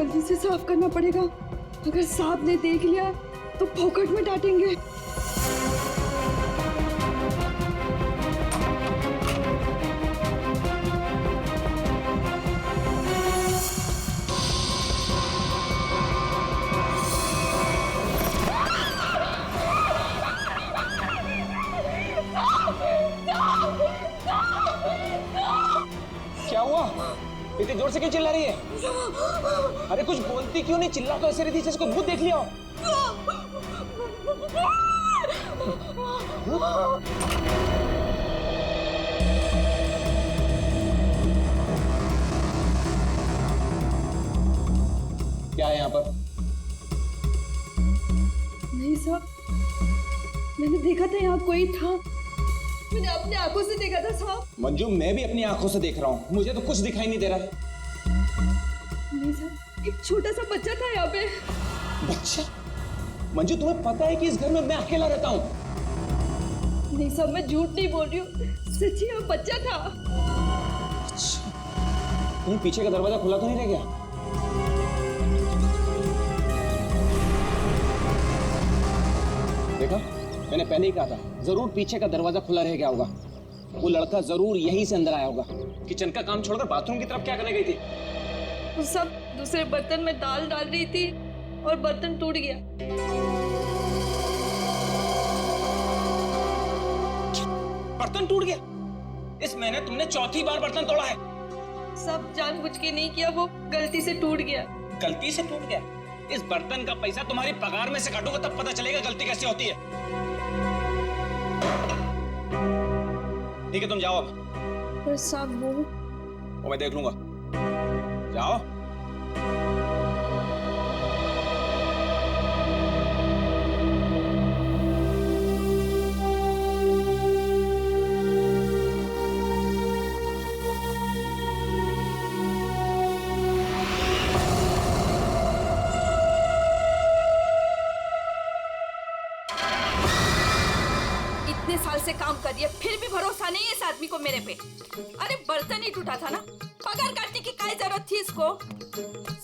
जल्दी से साफ करना पड़ेगा। अगर साहब ने देख लिया तो फोकट में डांटेंगे। क्या हुआ? इतनी जोर से क्यों चिल्ला रही है? अरे कुछ बोलती क्यों नहीं? चिल्ला तो ऐसे रही थी जैसे कोई भूत देख लिया हो। क्या है यहाँ पर? नहीं साहब, मैंने देखा था यहाँ कोई था। मैंने अपने आंखों से देखा था साहब। मंजू, मैं भी अपनी आंखों से देख रहा हूँ, मुझे तो कुछ दिखाई नहीं दे रहा है। नहीं साहब, एक छोटा सा बच्चा था यहाँ पे। बच्चा? मंजू, तुम्हें पता है कि इस घर में मैं अकेला रहता हूँ? नहीं साहब, मैं झूठ नहीं बोल रही हूँ, सच्ची यहाँ बच्चा था। अच्छा, कहीं पीछे का दरवाजा खुला तो नहीं रह गया? देखा, मैंने पहले ही कहा था, जरूर पीछे का दरवाजा खुला रह गया होगा। वो लड़का जरूर यहीं से अंदर आया होगा। किचन का काम छोड़कर बाथरूम की तरफ क्या करने गई थी? वो सब दूसरे बर्तन में दाल डाल रही थी और बर्तन टूट गया। बर्तन टूट गया? इस महीने तुमने चौथी बार बर्तन तोड़ा है। सब जानबूझ के नहीं किया, वो गलती से टूट गया। गलती से टूट गया? इस बर्तन का पैसा तुम्हारी पगार में से काटूंगा तब पता चलेगा गलती कैसे होती है। ठीक है, तुम जाओ अब। पर साहब वो मैं देख लूंगा। जाओ। इतने साल से काम कर रही है, फिर भी भरोसा नहीं है इस आदमी को मेरे पे। अरे बर्तन ही टूटा था ना, पगार काटने की काय जरूरत थी इसको?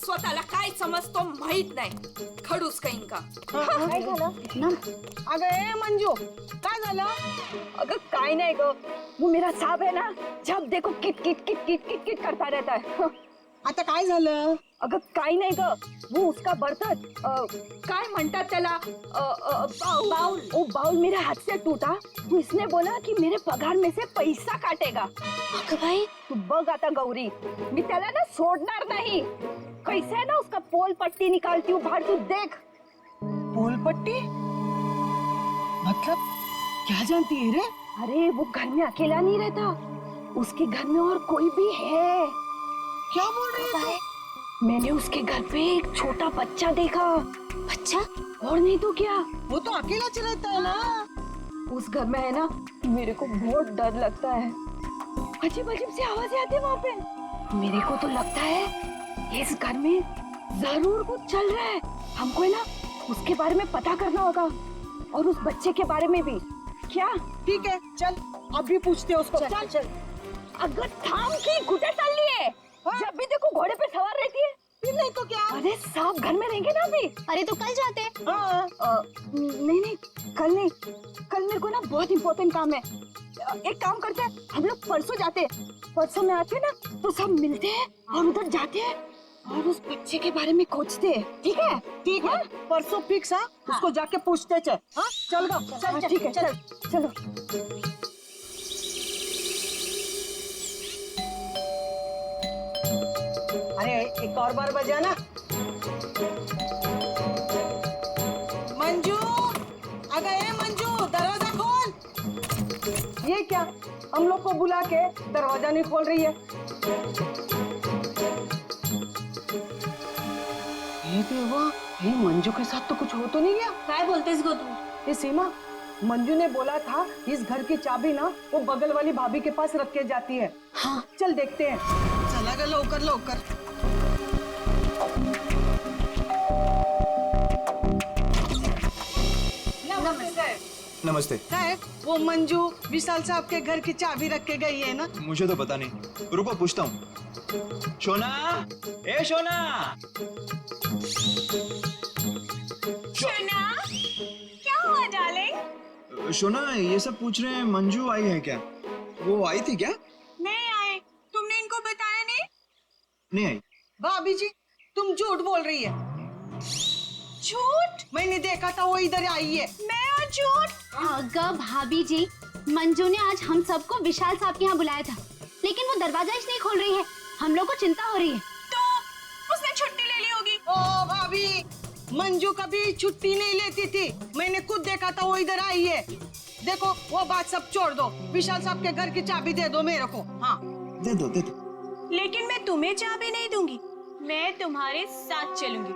स्वतःला काय समजतो माहित नाही, खडूस कहीं का। काय झालं? अगं ए मंजू, काय झालं? अगर काय नहीं गो, वो मेरा साहब है ना, जब देखो kit kit kit kit kit kit करता रहता है। आता काय झालं? अगर काय नहीं गो, वो उसका बर्तन काय म्हणतात त्याला, बाउल, वो बाउल मेरे हाथ से टूटा तो इसने बोला कि मेरे पगार में से पैसा काटेगा। अगं भाई, तू बघ आता गौरी, मी त्याला ना सोडणार नहीं। कैसे है ना उसका पोल पट्टी निकालती हूँ बाहर, तू देख। पोल पट्टी? मतलब क्या जानती है रे? अरे वो घर में अकेला नहीं रहता, उसके घर में और कोई भी है। क्या बोल रही है? मैंने उसके घर पे एक छोटा बच्चा देखा। बच्चा? और नहीं तो क्या, वो तो अकेला चलाता है ना। उस घर में है ना, मेरे को बहुत डर लगता है। अजीब अजीब सी आवाजें आती है वहाँ पे। मेरे को तो लगता है इस घर में जरूर कुछ चल रहा है। हमको है ना उसके बारे में पता करना होगा, और उस बच्चे के बारे में भी। क्या? ठीक है, चल अभी पूछते हैं उसको। चल चल। अगर थाम की घुटे चल लिए, जब भी देखो घोड़े पे सवार रहती है। फिर नहीं तो क्या? अरे साहब घर में रहेंगे ना अभी। अरे तो कल जाते। हाँ। नहीं नहीं, कल नहीं, कल मेरे को ना बहुत इम्पोर्टेंट काम है। एक काम करते हैं, हम लोग परसों जाते हैं। परसों में आते हैं ना तो सब मिलते हैं और उधर जाते हैं और उस बच्चे के बारे में खोजते हैं। ठीक है? ठीक है, परसों फिक्स है। उसको जाके पूछते चल। हाँ चल गो, चल चल। ठीक है, चल चलो। अरे एक और बार बजाना। मंजू, अगर ए मंजू, दरवाजा खोल। ये क्या, हम लोग को बुला के दरवाजा नहीं खोल रही है? ये देवा, ये मंजू के साथ तो कुछ हो तो नहीं गया? काय बोलतेस गो तू? ये सीमा, मंजू ने बोला था इस घर की चाबी ना वो बगल वाली भाभी के पास रख के जाती है। हाँ चल देखते हैं। चला गया, लवकर लवकर। नमस्ते। साहब, वो मंजू विशाल साहब के घर की चाबी रख के गई है ना? मुझे तो पता नहीं, रुको पूछता हूँ। शोना, ए शोना। शोना, क्या हुआ डार्लिंग? शोना, ये सब पूछ रहे हैं मंजू आई है क्या? वो आई थी क्या? नहीं आए, तुमने इनको बताया नहीं? नहीं आई। भाभी जी, तुम झूठ बोल रही है। झूठ? मैंने देखा था वो इधर आई है। मैं और झूठ? अगर भाभी जी, मंजू ने आज हम सबको विशाल साहब के यहाँ बुलाया था, लेकिन वो दरवाजा ही नहीं खोल रही है। हम लोग को चिंता हो रही है। तो उसने छुट्टी ले ली होगी। ओ भाभी, मंजू कभी छुट्टी नहीं लेती थी। मैंने खुद देखा था वो इधर आई है। देखो, वो बात सब छोड़ दो, विशाल साहब के घर की चाबी दे दो मेरे को। हाँ, दे दो, दे दो। लेकिन मैं तुम्हें चाबी नहीं दूंगी, मैं तुम्हारे साथ चलूंगी।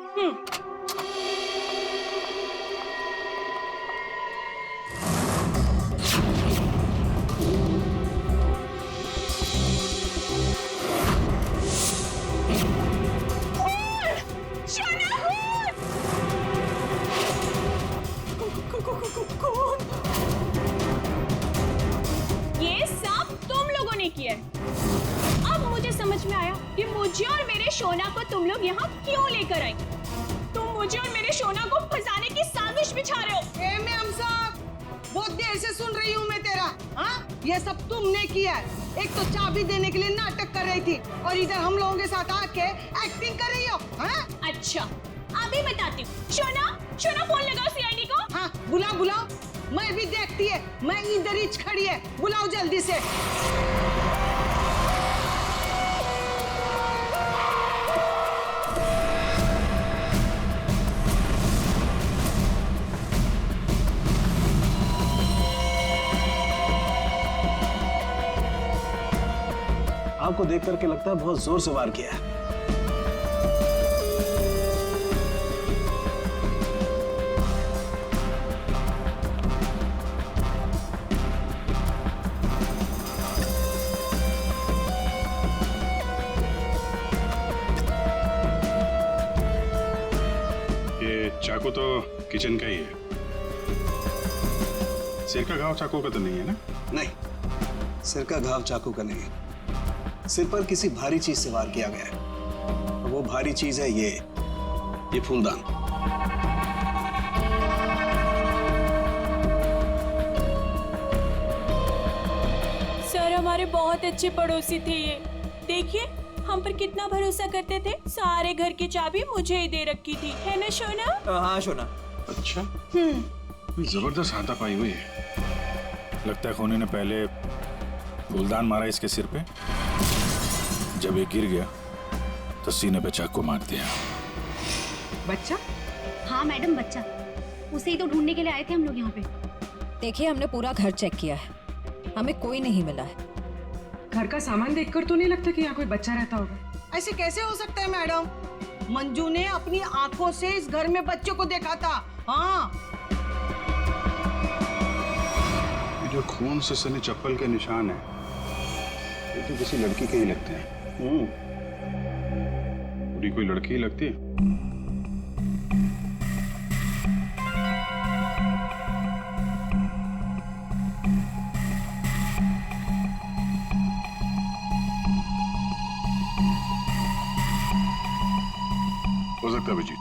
ये सब तुम लोगों ने किया है। अब मुझे समझ में आया कि मुझे और मेरे शोना को तुम लोग यहाँ क्यों लेकर आई। तुम मुझे और मेरे शोना को फंसाने की साजिश बिछा रहे हो। ए मैम साहब, बहुत देर से सुन रही हूँ मैं तेरा। हाँ, ये सब तुमने किया है। एक तो चाबी देने के लिए नाटक कर रही थी और इधर हम लोगों के साथ आके एक्टिंग कर रही हो। हाँ? अच्छा, अभी बताती हूँ। शोना, शोना फोन लगाओ सीआईडी को। हाँ, बुलाओ बुलाओ, मैं भी देखती है। मैं इधर ही खड़ी है, बुलाओ जल्दी से। आपको देख करके लगता है बहुत जोर से वार किया है। ये चाकू तो किचन का ही है। सिर का घाव चाकू का तो नहीं है ना? नहीं, सिर का घाव चाकू का नहीं है। सिर पर किसी भारी चीज से वार किया गया है। वो भारी चीज है ये फूलदान। सर, हमारे बहुत अच्छे पड़ोसी थे ये। देखिए, हम पर कितना भरोसा करते थे। सारे घर की चाबी मुझे ही दे रखी थी, है ना शोना? हाँ शोना। अच्छा, जबरदस्त हाथापाई हुई है। लगता है खूनी ने पहले फूलदान मारा इसके सिर पे, जब ये गिर गया तो सीने पे चाकू मार दिया। बच्चा? हाँ मैडम, बच्चा। उसे ही तो ढूंढने के लिए आए थे हम लोग यहाँ पे। देखिए, हमने पूरा घर चेक किया है, हमें कोई नहीं मिला है। घर का सामान देखकर तो नहीं लगता कि यहाँ कोई बच्चा रहता होगा। ऐसे कैसे हो सकता है मैडम? मंजू ने अपनी आंखों से इस घर में बच्चों को देखा था। हाँ, ये जो खून से सने चप्पल के निशान है, ये तो किसी लड़की के ही लगते हैं। पूरी कोई लड़की ही लगती है। हो सकता है अभिजीत,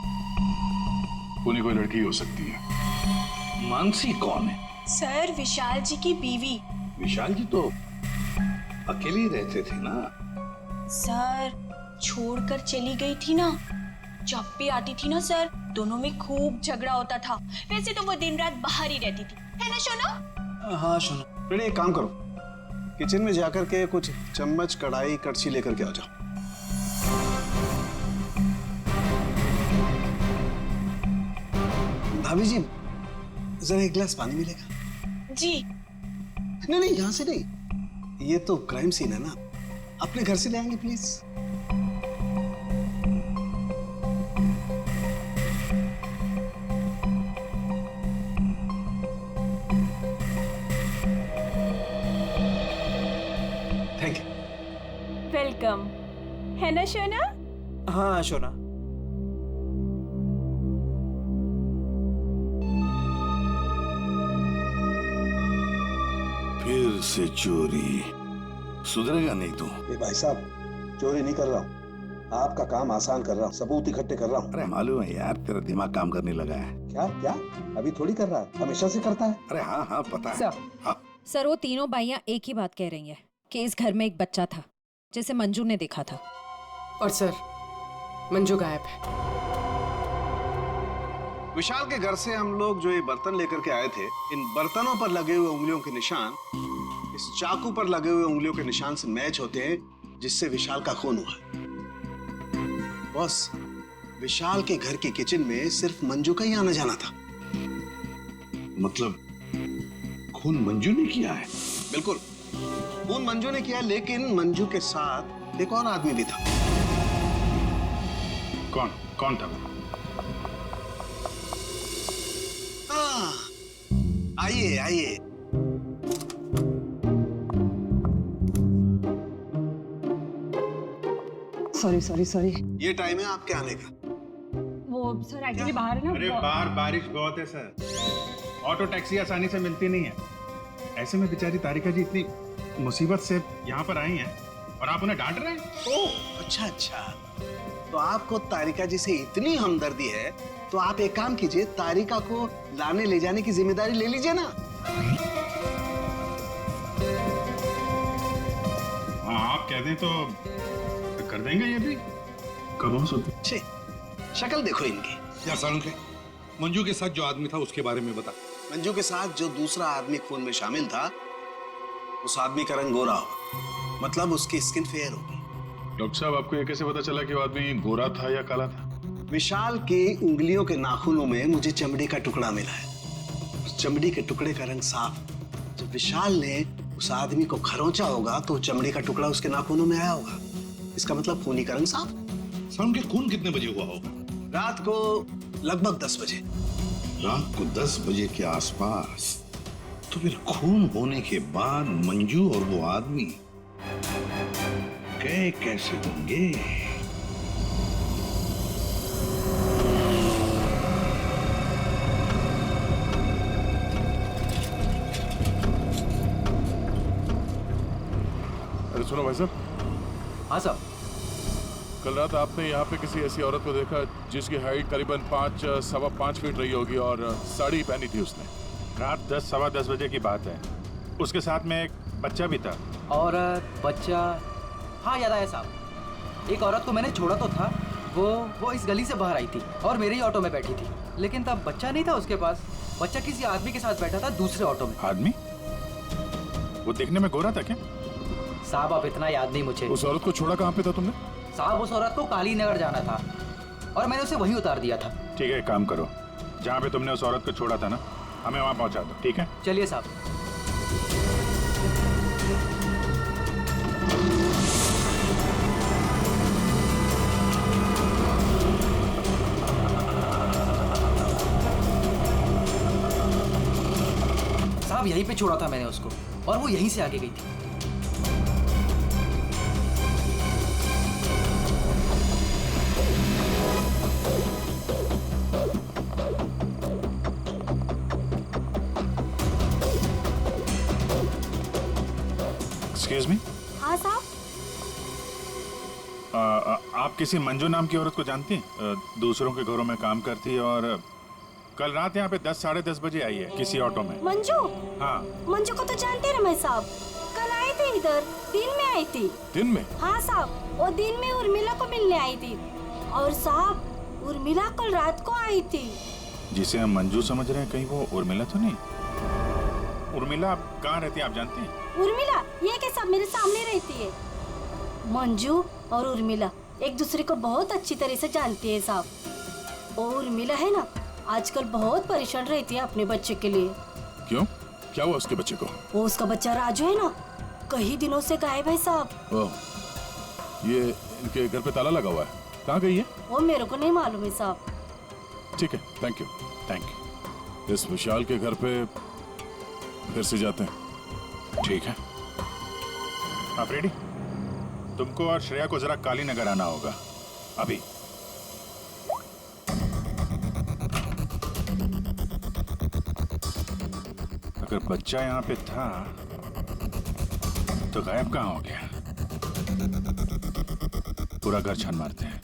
पूरी कोई लड़की हो सकती है। मानसी कौन है? सर, विशाल जी की बीवी। विशाल जी तो अकेले ही रहते थे ना। सर, छोड़कर चली गई थी ना। जब भी आती थी ना सर, दोनों में खूब झगड़ा होता था। वैसे तो वो दिन रात बाहर ही रहती थी, है ना शोना? हाँ शोना। बेटे एक काम करो, किचन में जाकर के कुछ चम्मच, कढ़ाई, कड़छी लेकर के आ जाओ। भाभी जी, जरा एक गिलास पानी मिलेगा? जी। नहीं नहीं, यहाँ से नहीं, ये तो क्राइम सीन है ना, अपने घर से ले आएंगे प्लीज। Thank you. वेलकम, है ना शोना? हाँ शोना। फिर से चोरी। सुधरेगा नहीं तू। ये भाई साहब, चोरी नहीं कर रहा हूँ, आपका काम आसान कर रहा हूँ, सबूत इकट्ठे कर रहा हूँ। अरे मालूम है यार, तेरा दिमाग काम करने लगा है। क्या क्या? अभी थोड़ी कर रहा है, हमेशा से करता है। अरे हाँ हाँ पता है। हाँ। सर वो तीनों बाइयां एक ही बात कह रही हैं कि इस घर में एक बच्चा था जिसे मंजू ने देखा था। और सर, मंजू गायब है। विशाल के घर से हम लोग जो ये बर्तन लेकर के आए थे, इन बर्तनों पर लगे हुए उंगलियों के निशान इस चाकू पर लगे हुए उंगलियों के निशान से मैच होते हैं, जिससे विशाल का खून हुआ। बॉस, विशाल के घर के किचन में सिर्फ मंजू का ही आना जाना था। मतलब खून मंजू ने किया है? बिल्कुल, खून मंजू ने किया, लेकिन मंजू के साथ एक और आदमी भी था। कौन कौन था वो? आइए आइए। सॉरी। ये टाइम है आपके आने का। वो सर एक्चुअली बाहर है ना। अरे बाहर बारिश बहुत है सर, ऑटो टैक्सी आसानी से मिलती नहीं है। ऐसे में बेचारी तारिका जी इतनी मुसीबत से यहाँ पर आई हैं और आप उन्हें डांट रहे हैं। ओह अच्छा, तो आपको तारिका जी से इतनी हमदर्दी है तो आप एक काम कीजिए, तारिका को लाने ले जाने की जिम्मेदारी ले लीजिए ना। हाँ आप कह दें तो कर देंगे ये भी। कब हो सकते? छे, शक्ल देखो इनकी। क्या सालुंखे, मंजू के साथ जो आदमी था उसके बारे में बता। मंजू के साथ जो दूसरा आदमी खून में शामिल था, उस आदमी का रंग गोरा होगा, मतलब उसकी स्किन फेयर होगी। डॉक्टर साहब, आपको ये कैसे पता चला कि वो आदमी गोरा था या काला था? विशाल के उंगलियों के नाखूनों में मुझे चमड़ी का टुकड़ा मिला है। उस चमड़ी के टुकड़े का रंग साफ। जब विशाल ने उस आदमी को खरोंचा होगा तो चमड़ी का टुकड़ा उसके नाखूनों में आया होगा। इसका मतलब खूनी का रंग साफ। सालुंखे, खून कितने बजे हुआ होगा? रात को लगभग 10 बजे। रात को 10 बजे के आसपास। तो फिर खून होने के बाद मंजू और वो आदमी गए कैसे होंगे? अरे सुनो भाई साहब। हाँ साहब। कल रात आपने यहाँ पे किसी ऐसी औरत को देखा जिसकी हाइट करीबन 5-5.25 फीट रही होगी और साड़ी पहनी थी उसने। रात 10-10:15 बजे की बात है। उसके साथ में एक बच्चा भी था। और बच्चा, हाँ याद आया साहब। एक औरत को मैंने छोड़ा तो था, वो इस गली से बाहर आई थी और मेरे ही ऑटो में बैठी थी, लेकिन तब बच्चा नहीं था उसके पास। बच्चा किसी आदमी के साथ बैठा था दूसरे ऑटो में। आदमी? वो देखने में गोरा था क्या? साहब अब इतना याद नहीं मुझे। उस औरत को छोड़ा कहाँ पे था तुमने? साहब उस औरत को काली नगर जाना था और मैंने उसे वहीं उतार दिया था। ठीक है, एक काम करो, जहाँ पे तुमने उस औरत को छोड़ा था ना, हमें वहाँ पहुँचा दो। ठीक है, चलिए साहब। साहब यहीं पे छोड़ा था मैंने उसको और वो यहीं से आगे गई थी। Excuse me. हाँ साहब। आप किसी मंजू नाम की औरत को जानती हैं? दूसरों के घरों में काम करती है और कल रात यहाँ पे 10-10:30 बजे आई है किसी ऑटो में। मंजू? हाँ। मंजू को तो जानते हैं रमेश साहब, कल आई थी इधर, दिन में आई थी। दिन में? हाँ साहब, वो दिन में उर्मिला को मिलने आई थी। और साहब उर्मिला कल रात को आई थी। जिसे हम मंजू समझ रहे हैं, कहीं वो उर्मिला तो नहीं? उर्मिला कहाँ रहती है आप जानते हैं? उर्मिला ये के सब मेरे सामने रहती है। मंजू और उर्मिला एक दूसरे को बहुत अच्छी तरह से जानती है साहब। और उर्मिला है ना, आजकल बहुत परेशान रहती है अपने बच्चे के लिए। क्यों? क्या हुआ उसके बच्चे को? वो उसका बच्चा राजू है ना, कई दिनों से गायब है साहब। ओह, ये इनके घर पे ताला लगा हुआ है। कहाँ गई है? वो मेरे को नहीं मालूम है साहब। ठीक है, थैंक यू। इस विशाल के घर पे फिर से जाते हैं। ठीक है, आप रेडी? तुमको और श्रेया को जरा काली नगर आना होगा अभी। अगर बच्चा यहाँ पे था तो गायब कहाँ हो गया? पूरा घर छान मारते हैं।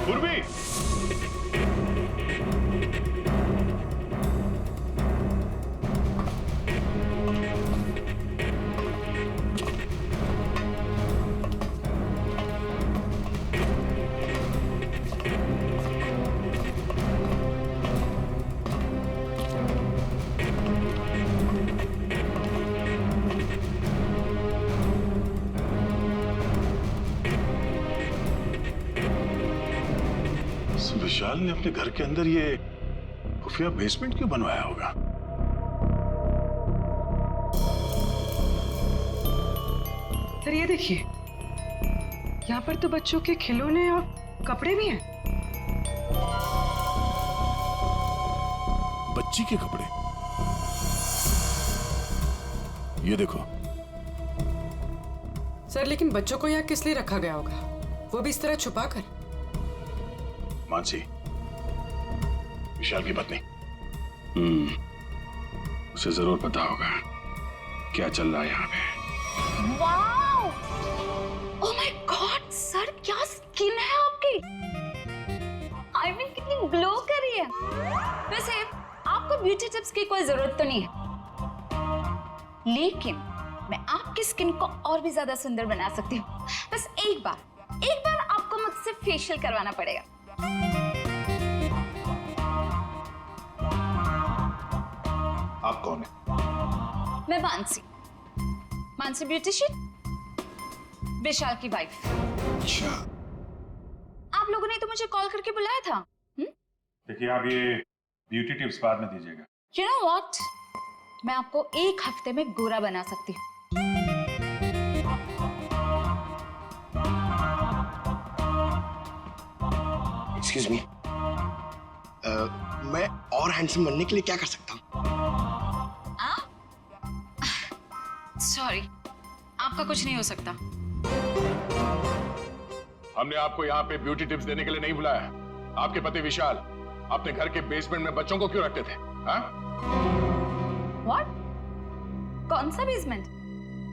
पूर्वी, विशाल ने अपने घर के अंदर ये खुफिया बेसमेंट क्यों बनवाया होगा? सर ये देखिए, यहाँ पर तो बच्चों के खिलौने और कपड़े भी हैं। बच्ची के कपड़े? ये देखो। सर लेकिन बच्चों को यहाँ किस लिए रखा गया होगा, वो भी इस तरह छुपा कर? मानसी, विशाल की पत्नी, उसे जरूर पता होगा क्या चल रहा है यहाँ पे। Wow! Oh my God sir, क्या स्किन है आपकी! आई मीन कितनी ग्लो कर रही है। वैसे आपको ब्यूटी टिप्स की कोई जरूरत तो नहीं है, लेकिन मैं आपकी स्किन को और भी ज्यादा सुंदर बना सकती हूँ। बस एक बार आपको मुझसे फेशियल करवाना पड़ेगा। आप कौन है? मैं मानसी ब्यूटिशियन, विशाल की वाइफ। अच्छा। आप लोगों ने तो मुझे कॉल करके बुलाया था। देखिए, आप ये ब्यूटी टिप्स बाद में दीजिएगा। You know what? मैं आपको एक हफ्ते में गोरा बना सकती हूँ। Excuse me. मैं और हैंडसम बनने के लिए क्या कर सकता हूँ? सॉरी, आपका कुछ नहीं हो सकता। हमने आपको यहाँ पे ब्यूटी टिप्स देने के लिए नहीं बुलाया। आपके पति विशाल अपने घर के बेसमेंट में बच्चों को क्यों रखते थे? हाँ? What? कौन सा बेसमेंट?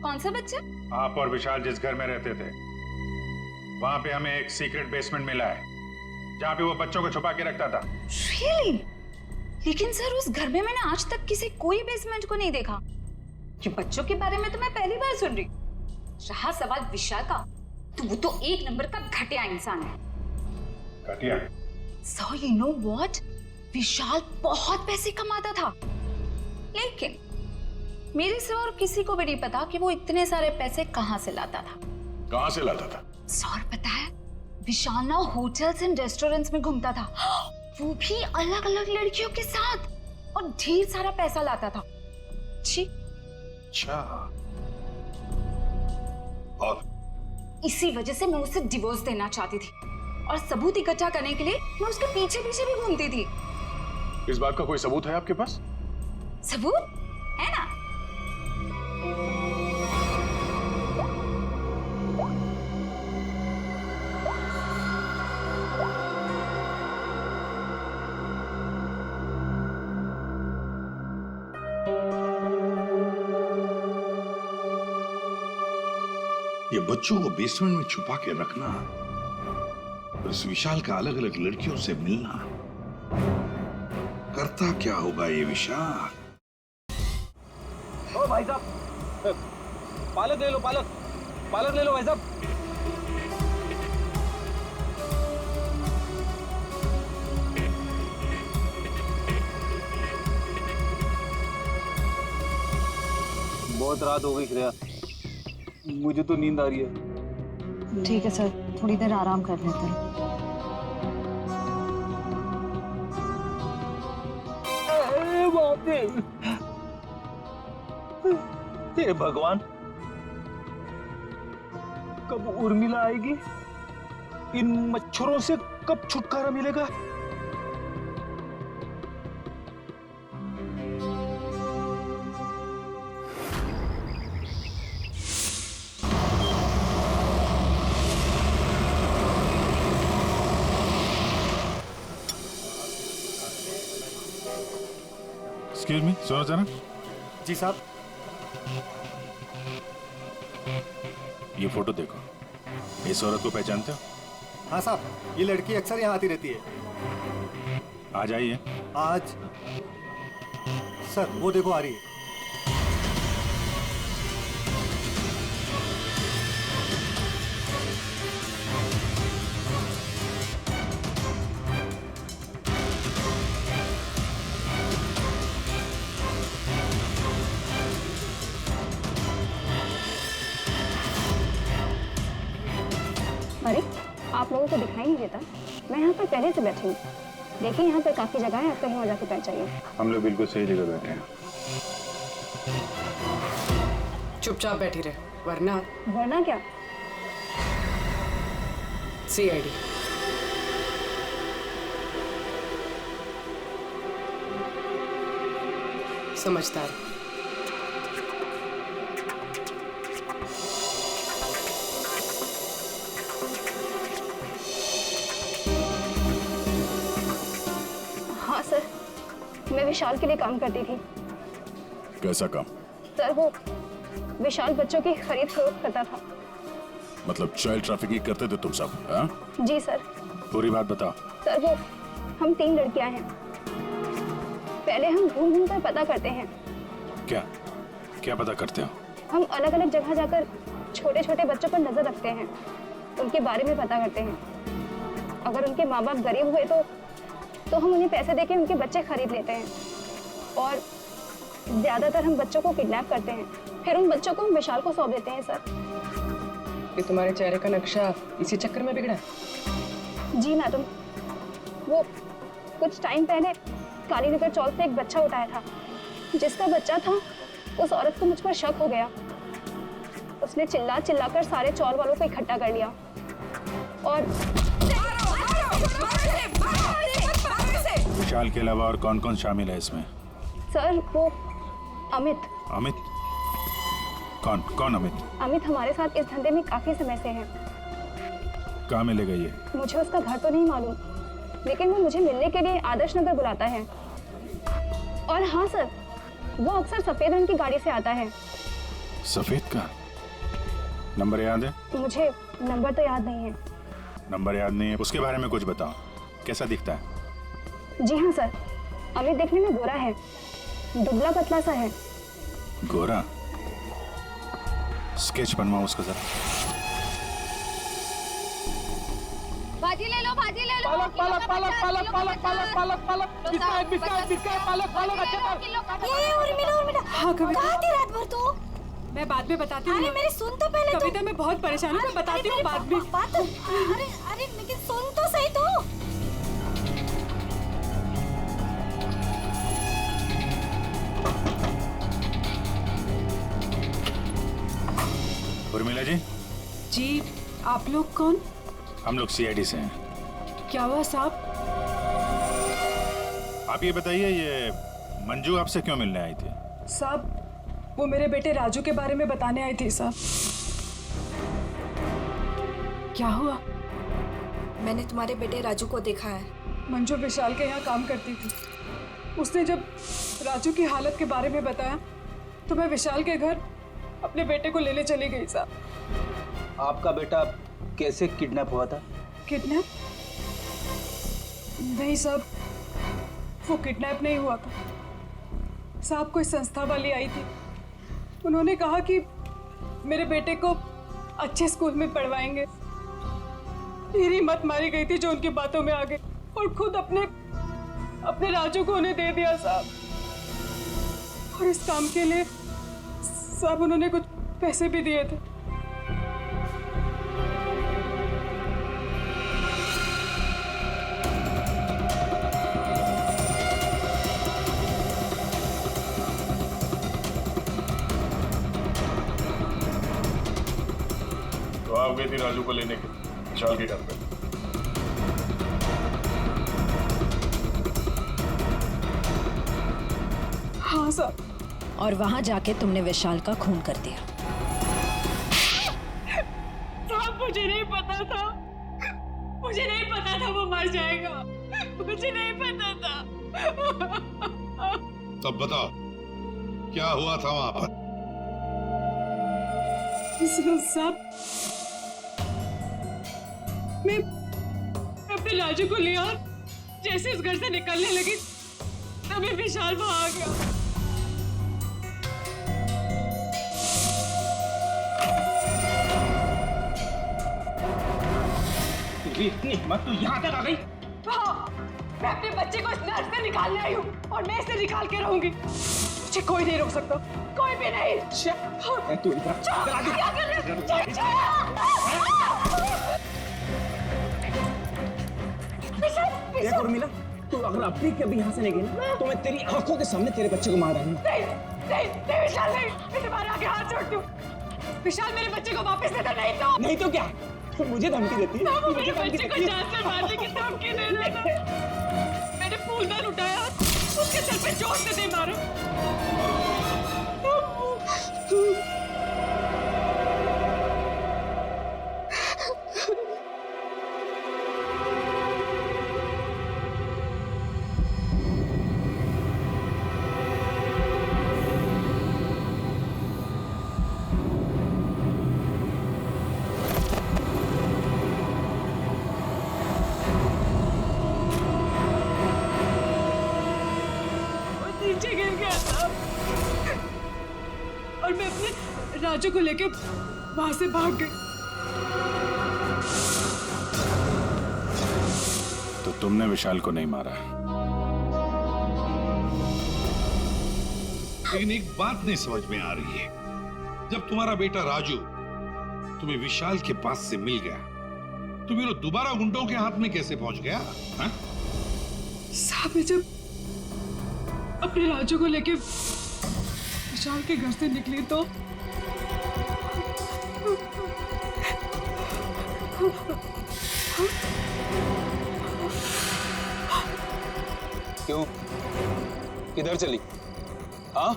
कौन सा बच्चा? आप और विशाल जिस घर में रहते थे, वहाँ पे हमें एक सीक्रेट बेसमेंट मिला है, जहाँ पे वो बच्चों को छुपा के रखता था। Really? लेकिन सर उस घर में मैंने आज तक किसी कोई बेसमेंट को नहीं देखा। ये बच्चों के बारे में तो मैं पहली बार सुन रही। रहा सवाल विशाल का, तो वो तो एक नंबर का घटिया इंसान है। घटिया? So you know what? विशाल बहुत पैसे कमाता था, लेकिन मेरे से और किसी को भी नहीं पता कि वो इतने सारे पैसे कहाँ से लाता था। कहाँ से लाता था? सर पता है, विशाल ना होटल्स एंड रेस्टोरेंट्स में घूमता था, वो भी अलग अलग लड़कियों के साथ, और ढेर सारा पैसा लाता था। जी। अच्छा। और इसी वजह से मैं उसे डिवोर्स देना चाहती थी, और सबूत इकट्ठा करने के लिए मैं उसके पीछे पीछे भी घूमती थी। इस बात का कोई सबूत है आपके पास? सबूत है ना? ये बच्चों को बेसमेंट में छुपा के रखना और इस विशाल का अलग अलग लड़कियों से मिलना, करता क्या होगा ये विशाल? ओ भाई साहब, पालक ले लो, पालक ले लो भाई साहब। बहुत रात हो गई श्रेया, मुझे तो नींद आ रही है। ठीक है सर, थोड़ी देर आराम कर लेते हैं। हे भगवान, कब उर्मिला आएगी? इन मच्छरों से कब छुटकारा मिलेगा? एक्सक्यूज मी, सुनो जरा। जी साहब। ये फोटो देखो, इस औरत को पहचानते हो? हाँ साहब, ये लड़की अक्सर यहाँ आती रहती है। आज आई है? आज सर वो देखो आ रही है। अरे आप लोगों को दिखाई नहीं देता? मैं यहाँ पर पहले से बैठी हूँ। देखिए यहाँ पर काफी जगह है, आप कहीं और जाके पहुँचाइए। हम लोग बिल्कुल सही जगह बैठे हैं। चुपचाप बैठी रहे, वरना वरना क्या? CID। समझदार। हाँ सर, मैं विशाल के लिए काम करती थी। कैसा काम? सर वो विशाल बच्चों की खरीद फरोख्त करता था। मतलब चाइल्ड ट्रैफिकिंग करते थे तुम सब? हाँ? जी सर। पूरी बात बताओ। सर वो हम 3 लड़कियां हैं। पहले हम घूम घूम कर पता करते हैं। क्या क्या पता करते हो? हम अलग अलग जगह जाकर छोटे छोटे बच्चों पर नजर रखते हैं, उनके बारे में पता करते हैं। अगर उनके माँ बाप गरीब हुए तो हम उन्हें पैसे देके उनके बच्चे खरीद लेते हैं। और ज्यादातर हम बच्चों को किडनैप करते हैं, फिर उन बच्चों को हम विशाल को सौंप देते हैं। सर ये तुम्हारे चेहरे का नक्शा इसी चक्कर में बिगड़ा? जी मैडम, वो कुछ टाइम पहले कालीनगर चौक से एक बच्चा उठाया था। जिसका बच्चा था उस औरत को मुझ पर शक हो गया। उसने चिल्ला चिल्लाकर सारे चौल वालों को इकट्ठा कर लिया और विशाल के अलावा और कौन कौन शामिल है इसमें? सर वो अमित। अमित? कौन कौन अमित? अमित हमारे साथ इस धंधे में काफी समय से है। कहाँ मिलेगा ये? मुझे उसका घर तो नहीं मालूम, लेकिन वो मुझे मिलने के लिए आदर्श नगर बुलाता है। और हाँ सर, वो अक्सर सफेद रंग की गाड़ी से आता है। सफेद का? नंबर याद है? मुझे नंबर तो याद नहीं है। नंबर याद नहीं है? उसके बारे में कुछ बताओ, कैसा दिखता है? जी हाँ सर, अमित देखने में गोरा है, दुबला पतला सा है। गोरा? स्केच बनवाओ उसका जरा। भाजी ले लो, भाजी ले लो। पालक पालक पालक पालक पालक पालक पालक पालक बिस्किट बिस्किट बिस्किट पालक पालक अच्छा कर। ये उर्मिला हाँ कविता, कहाँ थी रात भर तू? मैं बाद में बताती हूँ। अरे मेरी सुन तो पहले। कविता मैं बहुत परेशान हूँ, मैं बताती हूँ बाद में। अरे अरे लेकिन सुन तो सही तू। उर्मिला जी? जी, आप लोग कौन? हम लोग CID से हैं। क्या हुआ साहब? आप ये बताइए, ये मंजू आपसे क्यों मिलने आई थी? साहब वो मेरे बेटे राजू के बारे में बताने आई थी साहब। क्या हुआ? मैंने तुम्हारे बेटे राजू को देखा है। मंजू विशाल के यहाँ काम करती थी। उसने जब राजू की हालत के बारे में बताया तो मैं विशाल के घर अपने बेटे को लेने चली गई साहब। आपका बेटा कैसे किडनैप हुआ था? किडनैप? नहीं साहब, वो किडनैप नहीं हुआ था साहब। कोई संस्था वाली आई थी, उन्होंने कहा कि मेरे बेटे को अच्छे स्कूल में पढ़वाएंगे। मेरी मत मारी गई थी जो उनकी बातों में आ गई और खुद अपने राजू को उन्हें दे दिया साहब। और इस काम के लिए साहब उन्होंने कुछ पैसे भी दिए थे। तो साहब गई थी राजू को लेने के विशाल के घर पे। हाँ सर। और वहां जाके तुमने विशाल का खून कर दिया। साहब मुझे नहीं पता था, मुझे नहीं पता था वो मर जाएगा, मुझे नहीं पता था। तब बताओ क्या हुआ था वहां पर? साहब मैं अपने राजू को लिया, जैसे इस घर से निकलने लगी तभी विशाल वहां आ गया। इतनी हिम्मत तो यहाँ तक आ गई? हाँ, मैं अपने बच्चे को इस नर्क से निकालने आई हूँ और मैं इसे निकाल के रहूंगी। मुझे कोई नहीं रोक सकता, कोई भी नहीं। तू क्या कर रहे हो? उर्मिला, तू अगर अपनी कभी यहाँ से नहीं गई ना, तो मैं तेरी आंखों के सामने तेरे बच्चे को मार डालूंगा। नहीं विशाल, नहीं, मैं तुम्हारे आगे हाथ जोड़ती हूँ। विशाल मेरे बच्चे को वापस दे दो, नहीं तो क्या? तो मुझे धमकी देती है? वो मेरे बच्चे को जान से मारने की धमकी दे रहा था। मैंने फूलदान उठाया, उसके सर पे जोर से दे मारा। नीचे गिर गया था और मैं अपने राजू को लेके वहां से भाग गई। तो तुमने विशाल को नहीं मारा? लेकिन एक बात नहीं समझ में आ रही है, जब तुम्हारा बेटा राजू तुम्हें विशाल के पास से मिल गया तो फिर वो दोबारा गुंडों के हाथ में कैसे पहुंच गया? साहब मैं जब अपने राजू को लेके विशाल के घर से निकली तो क्यों? किधर चली? हाँ?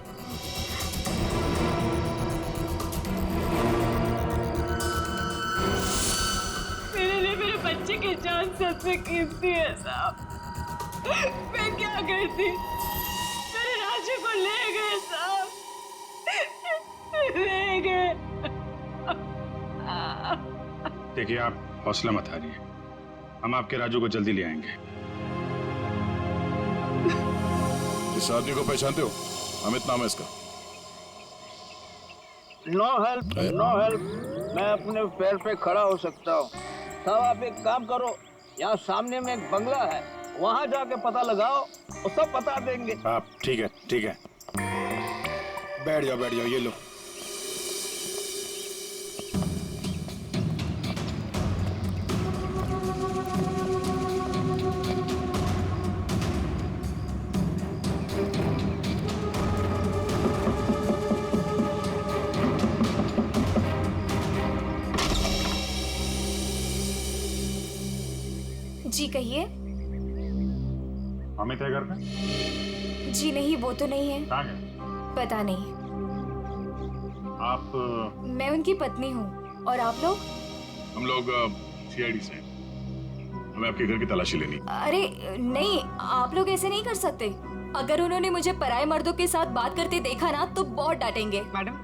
मेरे लिए मेरे बच्चे की जान सबसे कीमती है साहब। मैं क्या करती? मेरे राजू को ले गए साहब, ले गए। देखिए, आप हौसला मत हारिए, हम आपके राजू को जल्दी ले आएंगे। इस आदमी को पहचानते हो? अमित नाम है इसका। No help, no help. मैं अपने पैर पे खड़ा हो सकता हूँ। साहब आप एक काम करो, यहाँ सामने में एक बंगला है, वहाँ जाके पता लगाओ, वो सब बता देंगे। आप ठीक है, ठीक है। बैठ जाओ, ये लो। जी कहिए। अमित है घर पे? जी नहीं, वो तो नहीं है। कहाँ गए? पता नहीं। आप? मैं उनकी पत्नी हूँ। और आप लोग? हम लोग सीआईडी से हैं। हमें आपके घर की तलाशी लेनी। अरे नहीं, आप लोग ऐसे नहीं कर सकते। अगर उन्होंने मुझे पराये मर्दों के साथ बात करते देखा ना तो बहुत डांटेंगे। मैडम,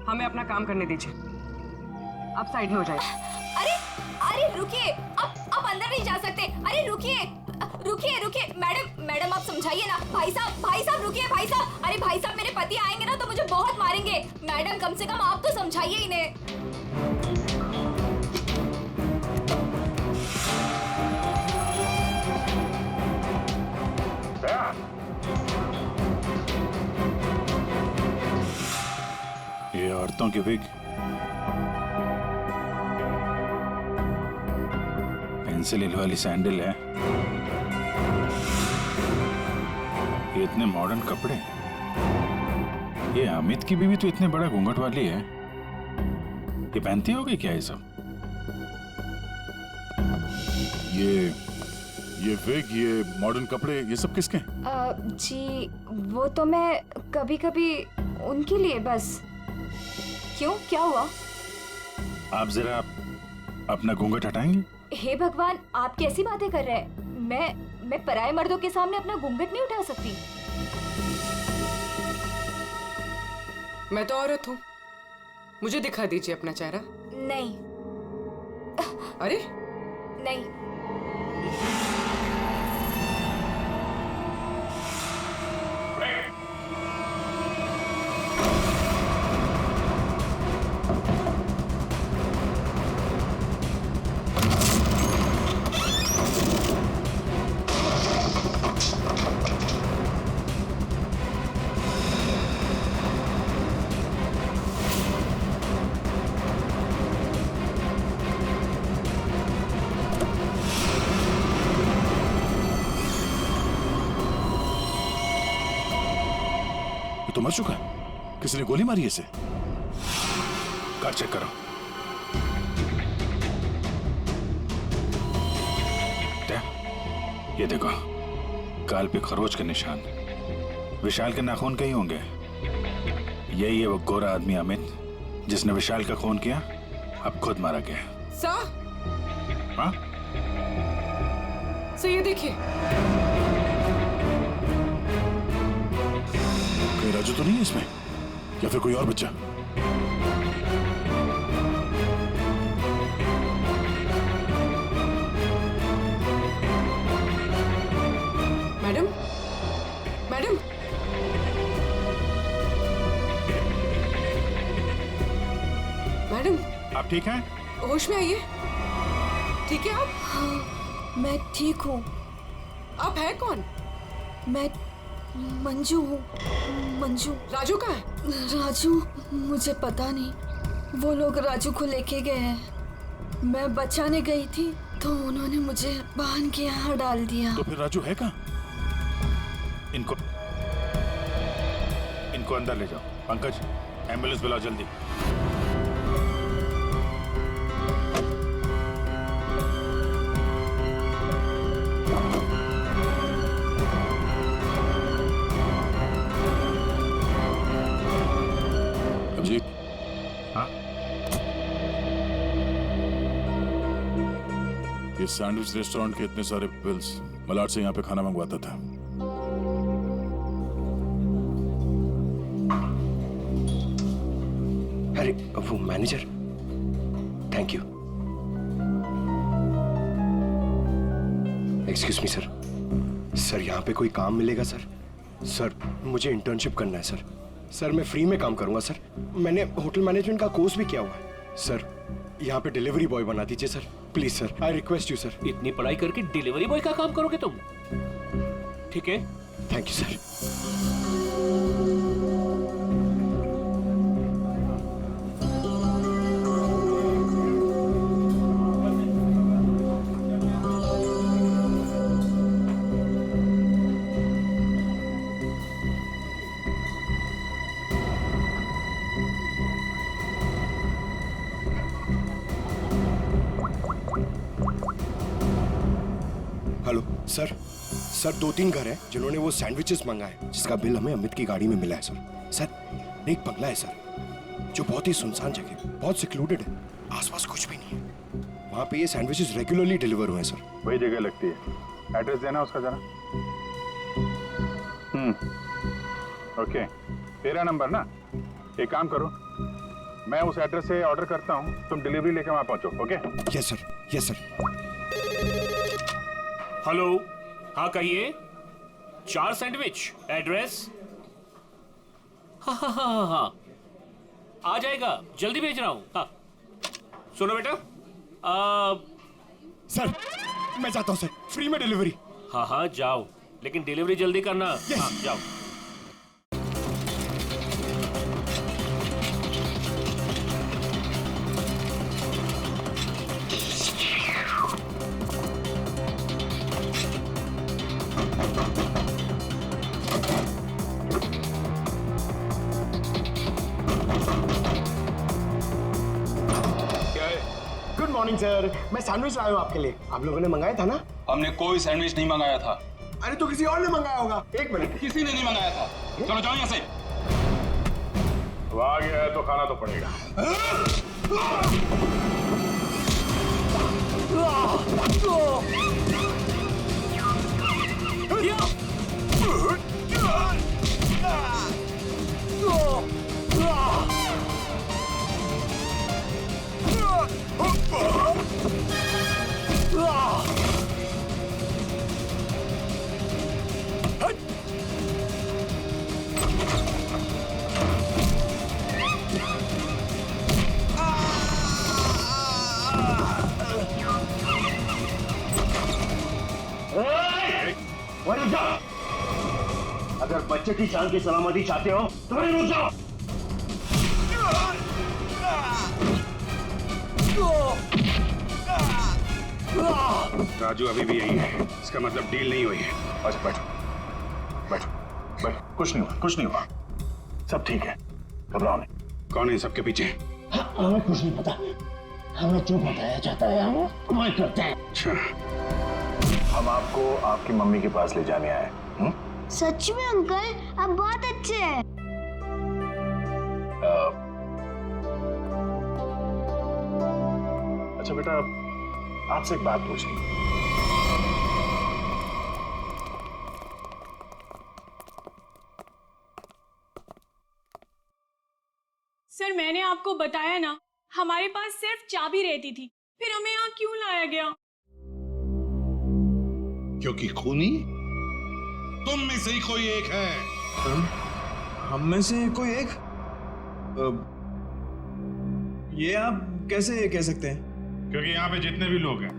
हमें अपना काम करने दीजिए, आप साइड में हो जाइए। अरे अरे रुकिए, आप अंदर नहीं जा सकते। अरे रुकिए रुकिए रुकिए, मैडम आप समझाइए ना। भाई साहब रुकिए भाई साहब। अरे भाई साहब, मेरे पति आएंगे ना तो मुझे बहुत मारेंगे। मैडम कम से कम आप तो समझाइए इन्हें। ये औरतों की विग, पेंसिल हिल वाली सैंडल है, ये इतने मॉडर्न कपड़े। ये अमित की बीवी तो इतने बड़ा घूंघट वाली है, ये पहनती होगी क्या ये सब? ये विग, ये मॉडर्न कपड़े, ये सब किसके हैं? जी वो तो मैं कभी कभी उनके लिए बस। क्यों, क्या हुआ? आप जरा अपना घूंघट हटाएंगे? हे भगवान, आप कैसी बातें कर रहे हैं? मैं पराये मर्दों के सामने अपना घूंघट नहीं उठा सकती। मैं तो औरत हूँ, मुझे दिखा दीजिए अपना चेहरा। नहीं। अरे नहीं। तो मर चुका है, किसी ने गोली मारी है इसे। कार चेक करो। ये देखो, गाल पे खरोच के निशान। विशाल के नाखून कहीं होंगे। यही है वो गोरा आदमी अमित जिसने विशाल का खून किया, अब खुद मारा गया। हाँ? सर ये देखिए। राजू तो नहीं है इसमें, या फिर कोई और बच्चा? मैडम, मैडम, मैडम, आप ठीक हैं? होश में आइए। ठीक है आप? हाँ, मैं ठीक हूँ। आप है कौन? मैं मंजू हूँ। मंजू। राजू कहाँ है? राजू, मुझे पता नहीं। वो लोग राजू को लेके गए हैं। मैं बचाने गई थी तो उन्होंने मुझे बांध के यहाँ डाल दिया। तो फिर राजू है कहाँ? इनको अंदर ले जाओ। पंकज, एम्बुलेंस बुलाओ जल्दी। जी हाँ, ये सैंडविच रेस्टोरेंट के इतने सारे बिल्स मलाड से यहाँ पे खाना मंगवाता था। अरे वो manager, thank you. Excuse me sir, sir यहाँ पे कोई काम मिलेगा सर? सर मुझे इंटर्नशिप करना है सर। सर मैं फ्री में काम करूंगा सर। मैंने होटल मैनेजमेंट का कोर्स भी किया हुआ है सर। यहाँ पे डिलीवरी बॉय बना दीजिए sir, please sir, I request you sir. इतनी पढ़ाई करके डिलीवरी बॉय का काम करोगे तुम? ठीक है, thank you sir. Hello sir, sir 2-3 घर हैं जिन्होंने वो सैंडविचेस मंगाए जिसका बिल हमें अमित की गाड़ी में मिला है सर। सर एक बंगला है सर जो बहुत ही सुनसान जगह, बहुत सिक्लूडेड है, आसपास कुछ भी नहीं है। वहाँ पे ये सैंडविचेस रेगुलरली डिलीवर हुए हैं सर। वही जगह लगती है। एड्रेस देना उसका जरा। ओके, 13 नंबर ना? एक काम करो, मैं उस एड्रेस से ऑर्डर करता हूँ, तुम डिलीवरी लेकर वहाँ पहुँचो। Okay? Yes sir, yes sir. Hello, हाँ कहिए। 4 सैंडविच, एड्रेस? हाँ, आ जाएगा, जल्दी भेज रहा हूँ। हाँ सुनो बेटा, सर मैं जाता हूँ सर, फ्री में डिलीवरी। हाँ जाओ, लेकिन डिलीवरी जल्दी करना। yes. हाँ जाओ। Morning sir. मैं सैंडविच लाया हूँ आपके लिए। आप लोगों ने मंगाया था ना? हमने कोई सैंडविच नहीं मंगाया था। अरे तो किसी और ने मंगाया होगा। एक मिनट। किसी ने नहीं मंगाया था। चलो जाओ यहाँ से। आ गया है तो खाना तो पड़ेगा। रुक जाओ। अगर बच्चे की जान की सलामती चाहते हो तो वहीं रुक जाओ। राजू अभी भी यही है। इसका मतलब डील नहीं हुई है। अच्छा बैठो बैठो बैठो। कुछ नहीं हुआ, कुछ नहीं हुआ, सब ठीक है, घबराओ नहीं। कौन है इन सबके पीछे? हमें कुछ नहीं पता। हमें जो बताया जाता है हम वही करते हैं। अच्छा, हम आपको आपकी मम्मी के पास ले जाने आए। सच में अंकल, आप बहुत अच्छे हैं। अच्छा बेटा, आपसे एक बात पूछनी। सर मैंने आपको बताया ना, हमारे पास सिर्फ चाबी रहती थी, फिर हमें यहाँ क्यों लाया गया? क्योंकि खूनी तुम में से ही कोई एक है। हम में से कोई एक? ये आप कैसे कह सकते हैं? क्योंकि यहाँ पे जितने भी लोग हैं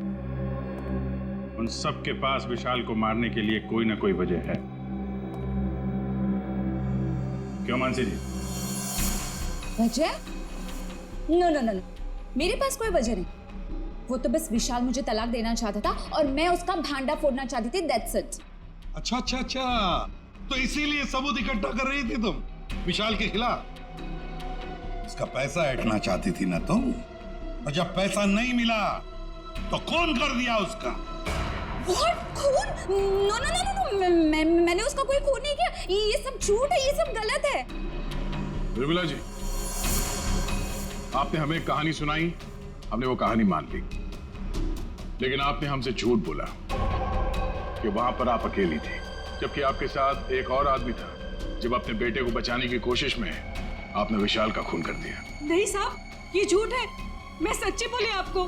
उन सब के पास विशाल को मारने के लिए कोई ना कोई वजह है। क्यों मानसी जी? वजह? नो नो नो नो, मेरे पास कोई वजह नहीं। वो तो बस विशाल मुझे तलाक देना चाहता था और मैं उसका भांडा फोड़ना चाहती थी, दैट्स इट। अच्छा अच्छा अच्छा, तो इसीलिए सबूत इकट्ठा कर रही थी तुम विशाल के खिलाफ। उसका पैसा ऐंठना चाहती थी ना तुम, और जब पैसा नहीं मिला तो खून कर दिया उसका। What? खून? नो नो नो नो, मैंने उसका कोई खून नहीं किया। ये सब झूठ है, ये सब गलत है। बिरबला जी, आपने हमें कहानी सुनाई, हमने वो कहानी मान ली, लेकिन आपने हमसे झूठ बोला कि वहां पर आप अकेली थी, जबकि आपके साथ एक और आदमी था। जब अपने बेटे को बचाने की कोशिश में आपने विशाल का खून कर दिया। नहीं साहब, ये झूठ है। मैं सच्ची बोली आपको।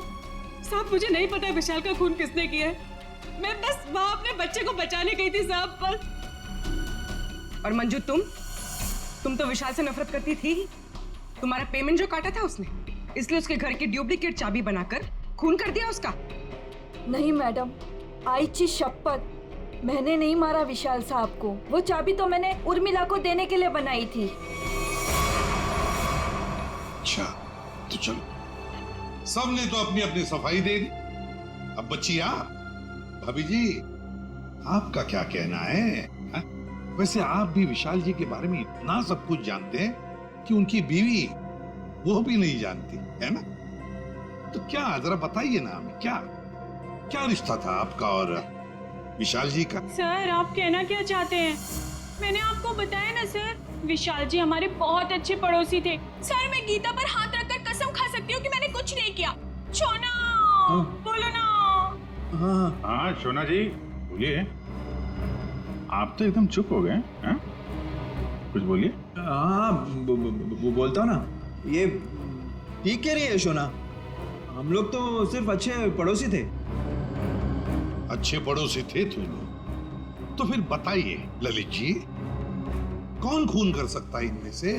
साहब मुझे नहीं पता विशाल का खून किसने किया है। मैं बस वहां अपने बच्चे को बचाने गई थी साहब, बस। और मंजू, तुम तो विशाल से नफरत करती थी। तुम्हारा पेमेंट जो काटा था उसने, इसलिए उसके घर की डुप्लीकेट चाबी बनाकर खून कर दिया उसका। नहीं मैडम, आईची शपथ, मैंने नहीं मारा विशाल साहब को। वो चाबी तो मैंने उर्मिला को देने के लिए बनाई थी। अच्छा तो चलो, सबने तो अपनी अपनी सफाई दे दी। अब बच्ची भाभी जी, आपका क्या कहना है? हा? वैसे आप भी विशाल जी के बारे में इतना सब कुछ जानते हैं कि उनकी बीवी वो भी नहीं जानती है ना? तो क्या, जरा बताइए ना हमें, क्या रिश्ता था आपका और विशाल जी का? सर आप कहना क्या चाहते हैं? मैंने आपको बताया ना सर, विशाल जी हमारे बहुत अच्छे पड़ोसी थे। सर मैं गीता पर हाथ रखकर कसम खा सकती हूँ कि मैंने कुछ नहीं किया। शोना, बोलो ना। हाँ शोना जी बोलिए। आप तो एकदम चुप हो गए हैं, कुछ बोलिए। हाँ बोलता हूँ ना। ये ठीक कह रही है शोना, हम लोग तो सिर्फ अच्छे पड़ोसी थे। अच्छे पड़ोसी थे तुम लोग? तो फिर बताइए ललित जी, कौन खून कर सकता है इनमें से?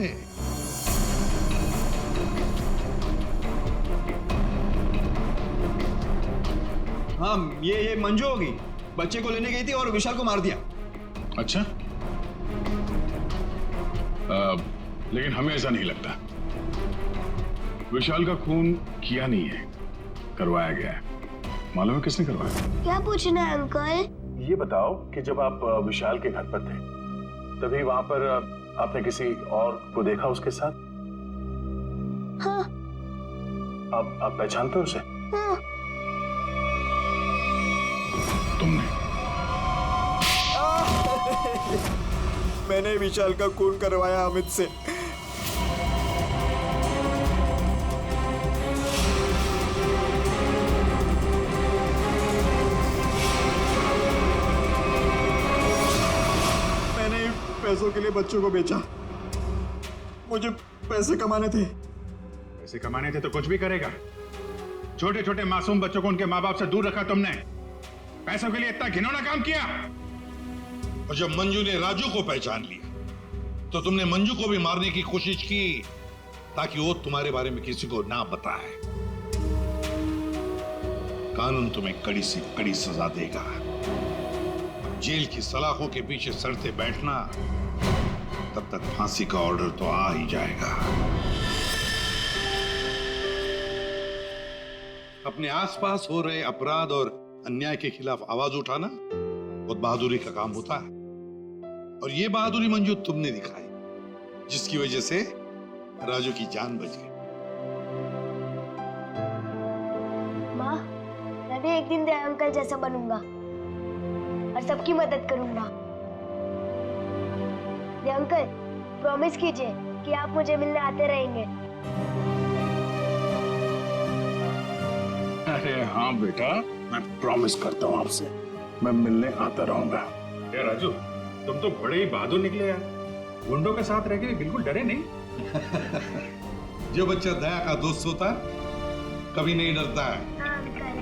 हाँ ये मंजू होगी, बच्चे को लेने गई थी और विशाल को मार दिया। अच्छा, लेकिन हमें ऐसा नहीं लगता। विशाल का खून किया नहीं है, करवाया गया है। मालूम है किसने करवाया? क्या पूछना है अंकल? ये बताओ कि जब आप विशाल के घर पर थे, तभी वहां पर आपने किसी और को देखा उसके साथ? हाँ। आप पहचानते हो उसे? तुमने? मैंने विशाल का खून करवाया अमित से। मैंने पैसों के लिए बच्चों को बेचा। मुझे पैसे कमाने थे। पैसे कमाने थे तो कुछ भी करेगा। छोटे छोटे मासूम बच्चों को उनके माँ बाप से दूर रखा तुमने। पैसों के लिए इतना घिनौना काम किया। और जब मंजू ने राजू को पहचान लिया तो तुमने मंजू को भी मारने की कोशिश की ताकि वो तुम्हारे बारे में किसी को ना बताए। कानून तुम्हें कड़ी से कड़ी सजा देगा। जेल की सलाखों के पीछे सड़ते बैठना, तब तक फांसी का ऑर्डर तो आ ही जाएगा। अपने आसपास हो रहे अपराध और अन्याय के खिलाफ आवाज उठाना बहुत बहादुरी का काम होता है। और ये बहादुरी मंजू तुमने दिखाई, जिसकी वजह से राजू की जान बच गई। माँ, मैं भी एक दिन दया अंकल जैसा बनूंगा और सबकी मदद करूंगा। दया अंकल, प्रॉमिस कीजिए कि आप मुझे मिलने आते रहेंगे। अरे हाँ बेटा, मैं प्रॉमिस करता हूँ आपसे, मैं मिलने आता रहूंगा। ए राजू, तुम तो बड़े ही बहादुर निकले यार। गुंडों के साथ रह के बिल्कुल डरे नहीं। जो बच्चा दया का दोस्त होता है कभी नहीं डरता है। हाँ अंकल।